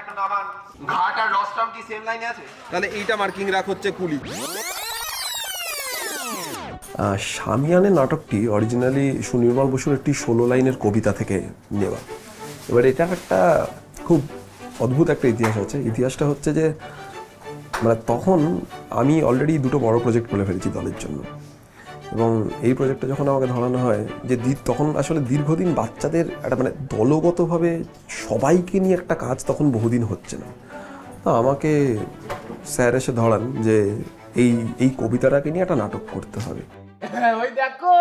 একটা নামান। ঘাট আর রস্টাম কি সেম লাইনে আছে? তাহলে এইটা মার্কিং রাখ হচ্ছে কুলি। শামিয়ানে নাটকটি অরিজিনালি সুনির্মল বসুর একটি 16 লাইনের কবিতা থেকে নেওয়া। এবার এটার একটা খুব অদ্ভুত একটা ইতিহাস আছে। ইতিহাসটা হচ্ছে যে মানে তখন আমি অলরেডি দুটো বড় প্রজেক্ট করে ফেলেছি দলের জন্য, এবং এই প্রজেক্টটা যখন আমাকে ধরানো হয় যে তখন আসলে দীর্ঘদিন বাচ্চাদের একটা মানে দলগতভাবে সবাইকে নিয়ে একটা কাজ তখন বহুদিন হচ্ছে না। আমাকে স্যার এসে ধরান যে এই কবিতাটাকে নিয়ে একটা নাটক করতে হবে। ওই দেখো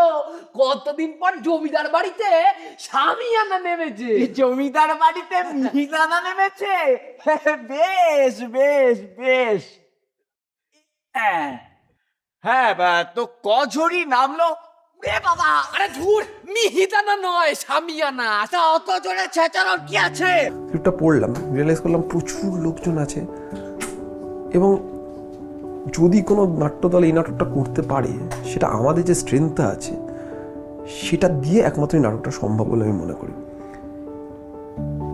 কতদিন পর জমিদার বাড়িতে শামিয়ানা নেমেছে। জমিদার বাড়িতে মিহিদানা নেমেছে। বেশ বেশ বেশ। হ্যাঁ তো কঝড়ি নামলো। বাবা, আরে ধুর, মিহিদানা নয় শামিয়ানা। আচ্ছা অত জোরে চেঁচানোর কি আছে? স্ক্রিপ্টটা পড়লাম, রিয়েলাইজ করলাম প্রচুর লোকজন আছে, এবং যদি কোনো নাট্যদল এই নাটকটা করতে পারে সেটা আমাদের যে স্ট্রেংথটা আছে সেটা দিয়ে একমাত্র এই নাটকটা সম্ভব বলে আমি মনে করি।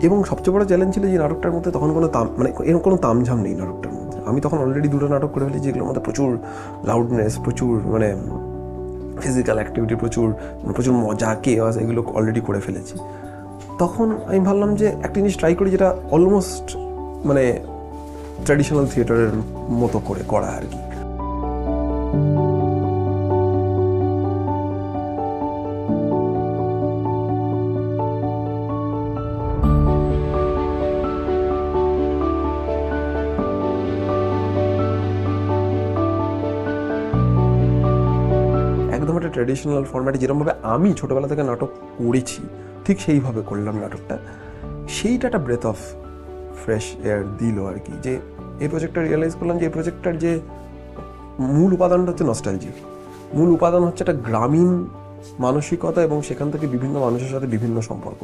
এবং সবচেয়ে বড় চ্যালেঞ্জ ছিল যে নাটকটার মধ্যে তখন কোনো মানে এরকম কোনো তামঝাম নেই নাটকটার মধ্যে। আমি তখন অলরেডি দুটো নাটক করে ফেলেছি যেগুলোর মধ্যে প্রচুর লাউডনেস, প্রচুর মানে ফিজিক্যাল অ্যাক্টিভিটি, প্রচুর মজা, কেওয়াস, এগুলো অলরেডি করে ফেলেছি। তখন আমি ভাবলাম যে একটা জিনিস ট্রাই করি যেটা অলমোস্ট মানে ট্র্যাডিশনাল থিয়েটারের মতো করে করা আর কি। একদম একটা ট্র্যাডিশনাল ফরম্যাটে যেরকমভাবে আমি ছোটোবেলা থেকে নাটক করেছি ঠিক সেইভাবে করলাম নাটকটা। সেইটা একটা ব্রেথ অফ ফ্রেশ এয়ার দিল আর কি। যে এই প্রজেক্টটা রিয়েলাইজ করলাম যে এই প্রজেক্টটার যে মূল উপাদানটা হচ্ছে নস্টালজি। মূল উপাদান হচ্ছে একটা গ্রামীণ মানসিকতা, এবং সেখান থেকে বিভিন্ন মানুষের সাথে বিভিন্ন সম্পর্ক।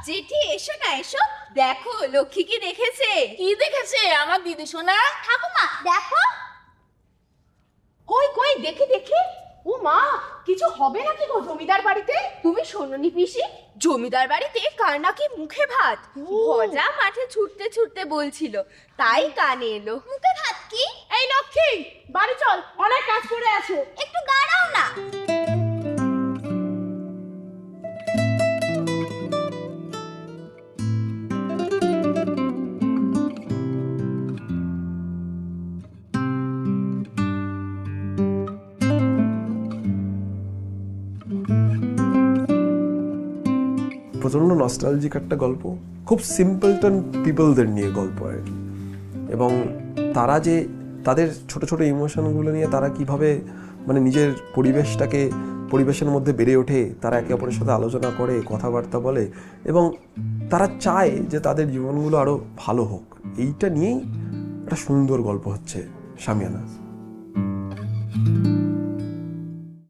জেঠি এসো না, এসো। দেখো লক্ষ্মী কি দেখেছে। কি দেখেছে আমার দিদি সোনা? ঠাকুমা দেখো। কই কই দেখি দেখি। ও মা, কিছু হবে নাকি গো জমিদার বাড়িতে? তুমি শোনোনি পিসি, জমিদার বাড়িতে কার নাকি মুখে ভাত। ভজা মাঠে ছুটতে ছুটতে বলছিল, তাই কানে এলো। মুখে ভাত কি? এই লক্ষ্মী, বাড়ি চল, অনেক কাজ পড়ে আছে। একটু দাঁড়াও না। প্রচণ্ড নস্টালজিক একটা গল্প, খুব সিম্পলটন পিপলদের নিয়ে গল্প আর কি। এবং তারা যে তাদের ছোট ছোট ইমোশনগুলো নিয়ে তারা কিভাবে মানে নিজের পরিবেশের মধ্যে বেড়ে ওঠে, তারা একে অপরের সাথে আলোচনা করে, কথাবার্তা বলে, এবং তারা চায় যে তাদের জীবনগুলো আরও ভালো হোক। এইটা নিয়েই একটা সুন্দর গল্প হচ্ছে শামিয়ানা।